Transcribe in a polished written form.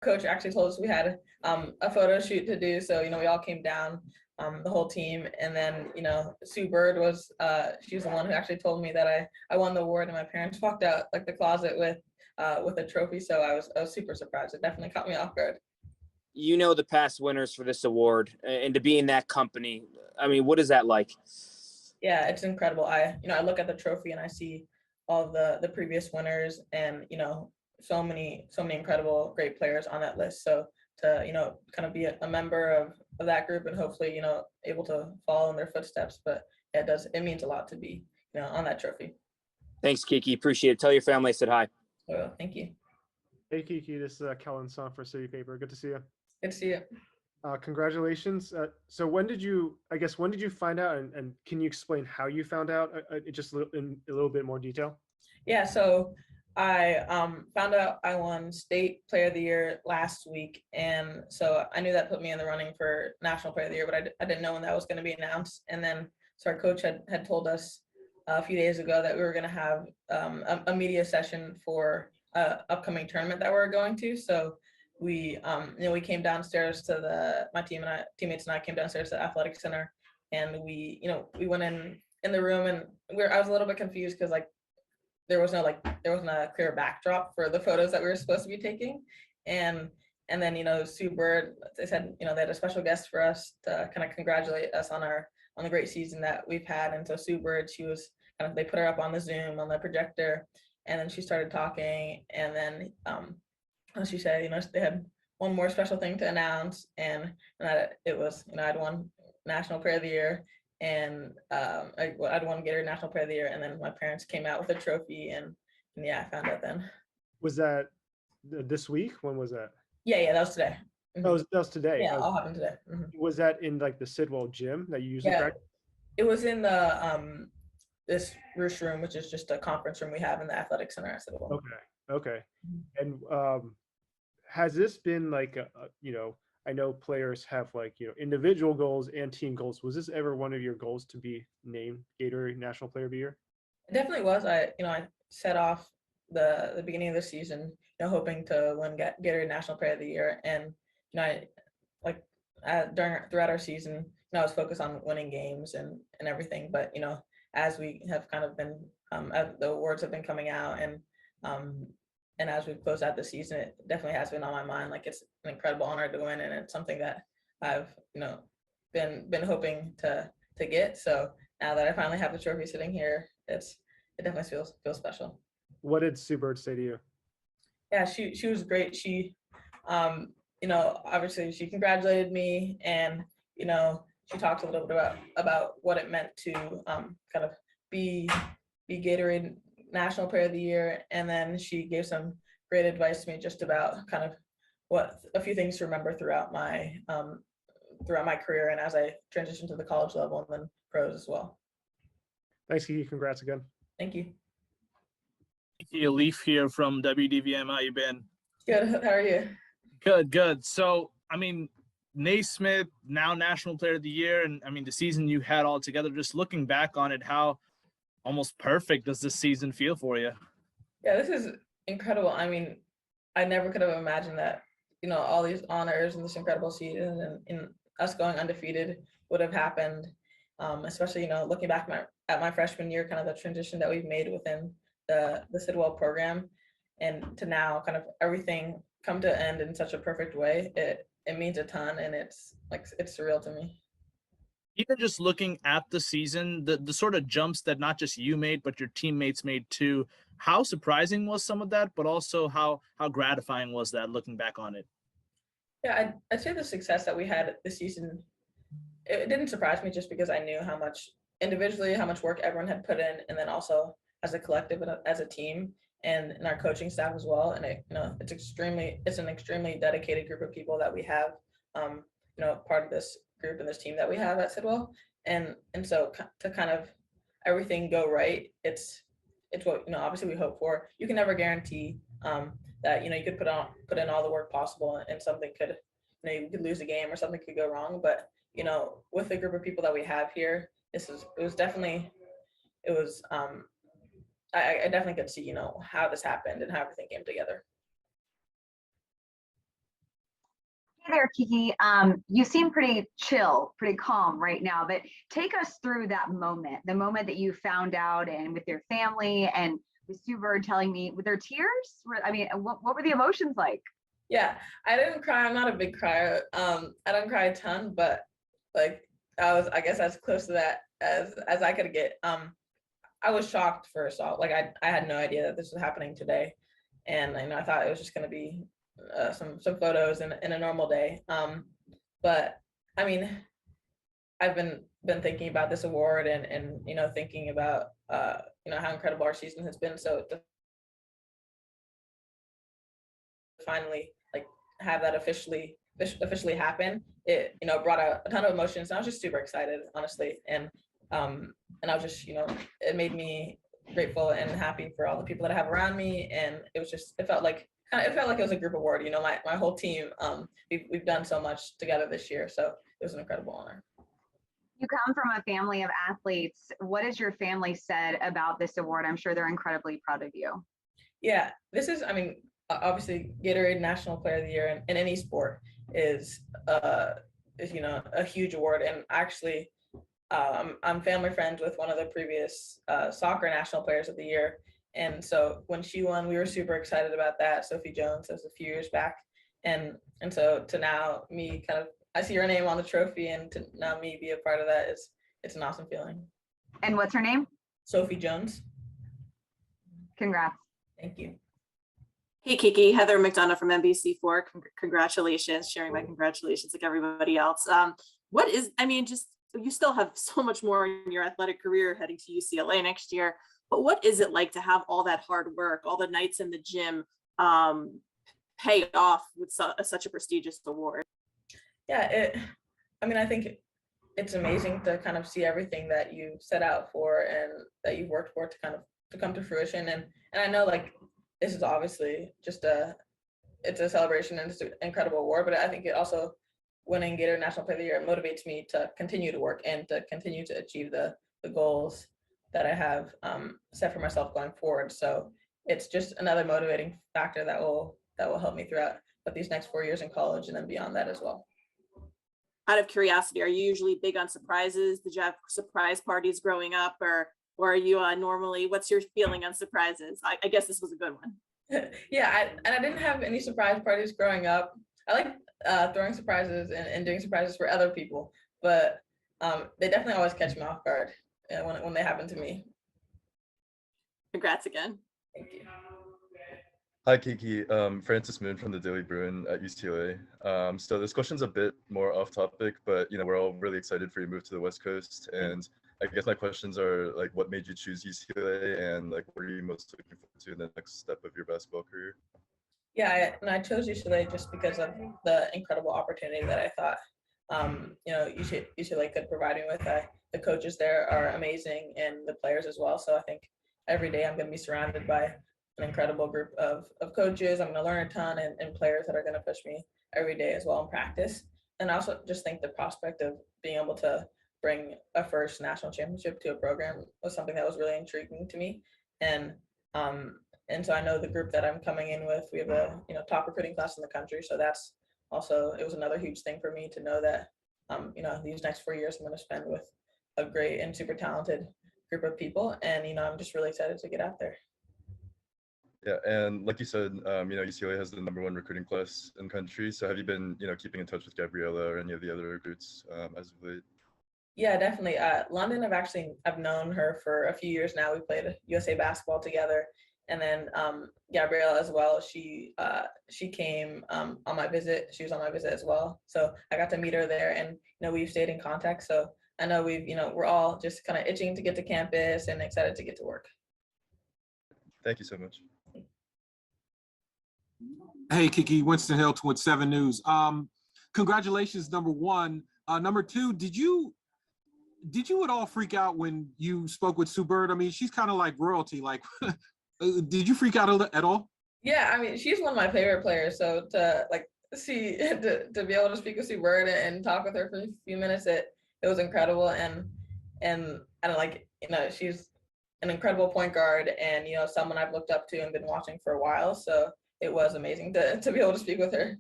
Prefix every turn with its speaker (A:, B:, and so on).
A: coach actually told us we had a photo shoot to do. So, we all came down, the whole team. And then, Sue Bird was, she was the one who actually told me that I won the award, and my parents walked out like the closet with a trophy. So I was super surprised. It definitely caught me off guard.
B: The past winners for this award, and to be in that company. I mean, what is that like?
A: Yeah, it's incredible. I look at the trophy and I see all the previous winners, and so many incredible great players on that list. So to kind of be a member of that group, and hopefully able to follow in their footsteps. But it means a lot to be on that trophy.
B: Thanks, Kiki. Appreciate it. Tell your family I said hi.
A: Well, thank you.
C: Hey, Kiki, this is Kellen Song for City Paper. Good to see you.
A: Good to see you.
C: Congratulations. So when did you find out, and can you explain how you found out just in a little bit more detail?
A: Yeah, so I found out I won State Player of the Year last week, and so I knew that put me in the running for National Player of the Year, but I didn't know when that was going to be announced. And then so our coach had told us a few days ago that we were going to have a media session for upcoming tournament that we're going to. So we we came downstairs to my teammates and I came downstairs to the athletic center, and we went in the room, and I was a little bit confused because there wasn't a clear backdrop for the photos that we were supposed to be taking. And then Sue Bird, they said they had a special guest for us to kind of congratulate us on the great season that we've had. And so Sue Bird, she was they put her up on the Zoom on the projector, and then she started talking, and then she said they had one more special thing to announce, and that it was I'd won National Player of the Year, and I'd won Gatorade National Player of the Year, and then my parents came out with a trophy, and yeah, I found out then.
C: Was that this week? When was that?
A: Yeah, that was today.
C: Mm-hmm. Oh, that was today.
A: Yeah, all happened today. Mm-hmm.
C: Was that in the Sidwell gym that you usually practice?
A: It was in the this Roosh room, which is just a conference room we have in the athletic center at Sidwell.
C: Okay. And has this been I know players have individual goals and team goals. Was this ever one of your goals to be named Gatorade National Player of the Year?
A: It definitely was. I set off the beginning of the season, hoping to win Gatorade National Player of the Year, and throughout our season, I was focused on winning games and everything. But as we have kind of been, as the awards have been coming out, and as we've closed out the season, it definitely has been on my mind. It's an incredible honor to win, and it's something that I've been hoping to get. So now that I finally have the trophy sitting here, it definitely feels special.
C: What did Sue Bird say to you?
A: Yeah, she was great. She obviously she congratulated me, and she talked a little bit about what it meant to kind of be Gatorade National Player of the Year, and then she gave some great advice to me just about kind of what a few things to remember throughout my career, and as I transition to the college level and then pros as well.
C: Thanks, Kiki. Congrats again.
A: Thank you.
D: Kiki, Leaf here from WDVM. How you been?
A: Good. How are you?
D: Good. So, I mean, Naismith, now National Player of the Year, and I mean, the season you had all together, just looking back on it, how almost perfect does this season feel for you?
A: Yeah, this is incredible. I mean, I never could have imagined that, all these honors and this incredible season and us going undefeated would have happened. Especially, looking back at my freshman year, kind of the transition that we've made within the Sidwell program, and to now kind of everything come to end in such a perfect way. It means a ton, and it's surreal to me.
D: Even just looking at the season, the sort of jumps that not just you made, but your teammates made too, how surprising was some of that, but also how gratifying was that looking back on it?
A: Yeah, I'd say the success that we had this season, it didn't surprise me just because I knew how much work everyone had put in, and then also as a collective and as a team, and in our coaching staff as well. And it's an extremely dedicated group of people that we have, part of this group and this team that we have at Sidwell. And so to kind of everything go right, it's what, obviously we hope for. You can never guarantee that, you could put in all the work possible, and something could, you could lose a game or something could go wrong. But, with the group of people that we have here, I definitely could see, how this happened and how everything came together.
E: there, Kiki. You seem pretty chill, pretty calm right now, but take us through that moment, the moment that you found out and with your family and with Sue Bird telling me, with their tears? I mean, what were the emotions like?
A: Yeah, I didn't cry. I'm not a big crier. I don't cry a ton, but like I guess, as close to that as I could get. I was shocked first off. Like I had no idea that this was happening today, and I thought it was just going to be some photos in a normal day. But I mean, I've been thinking about this award and thinking about how incredible our season has been. So to finally like have that officially happen, it brought a ton of emotions. And I was just super excited, honestly, and I was just it made me grateful and happy for all the people that I have around me, and it felt like it was a group award. My whole team, we've done so much together this year, so it was an incredible honor.
E: You come from a family of athletes. What has your family said about this award? I'm sure they're incredibly proud of you.
A: Yeah, this is, obviously Gatorade National Player of the Year in any sport is a huge award. And actually, I'm family friends with one of the previous soccer National Players of the Year. And so when she won, we were super excited about that. Sophie Jones, that was a few years back. And so to now me I see her name on the trophy, and to now me be a part of that it's an awesome feeling.
E: And what's her name?
A: Sophie Jones.
E: Congrats.
A: Thank you.
F: Hey, Kiki, Heather McDonough from NBC4. Congratulations, sharing my congratulations like everybody else. You still have so much more in your athletic career heading to UCLA next year, but what is it like to have all that hard work, all the nights in the gym pay off with such a prestigious award?
A: Yeah, I think it's amazing to kind of see everything that you set out for and that you've worked for to come to fruition. And I know this is obviously just it's a celebration and it's an incredible award, but I think it also, winning Gatorade National Player of the Year, motivates me to continue to work and to continue to achieve the goals that I have set for myself going forward. So it's just another motivating factor that will help me throughout these next 4 years in college and then beyond that as well.
F: Out of curiosity, are you usually big on surprises? Did you have surprise parties growing up, or are you normally, what's your feeling on surprises? I guess this was a good one.
A: Yeah, I didn't have any surprise parties growing up. I like throwing surprises and doing surprises for other people, but they definitely always catch me off guard when they happen to me.
F: Congrats again.
A: Thank you.
G: Hi, Kiki. Francis Moon from the Daily Bruin at UCLA. So this question's a bit more off topic, but we're all really excited for your move to the West Coast. And I guess my questions are what made you choose UCLA, and what are you most looking forward to in the next step of your basketball career?
A: Yeah, I chose UCLA just because of the incredible opportunity that I thought UCLA could provide me with. The coaches there are amazing, and the players as well. So I think every day I'm going to be surrounded by an incredible group of coaches. I'm going to learn a ton, and players that are going to push me every day as well in practice. And I also just think the prospect of being able to bring a first national championship to a program was something that was really intriguing to me. And so I know the group that I'm coming in with, we have a top recruiting class in the country. So that's also, it was another huge thing for me to know that these next 4 years I'm going to spend with a great and super talented group of people. And I'm just really excited to get out there.
G: Yeah, and like you said, UCLA has the #1 recruiting class in the country. So have you been, keeping in touch with Gabriella or any of the other recruits as of late?
A: Yeah, definitely. London, I've known her for a few years now. We played USA basketball together, and then Gabriella as well. She came on my visit. She was on my visit as well. So I got to meet her there, and we've stayed in contact. So I know we're all just kind of itching to get to campus and excited to get to work.
G: Thank you so much.
H: Hey, Kiki, Winston Hill, Twin 7 News. Congratulations, #1. #2, did you at all freak out when you spoke with Sue Bird? I mean, she's kind of like royalty. Did you freak out at all?
A: Yeah, she's one of my favorite players. So to to be able to speak with Sue Bird and talk with her for a few minutes, it was incredible. And she's an incredible point guard, and someone I've looked up to and been watching for a while. So it was amazing to be able to speak with her.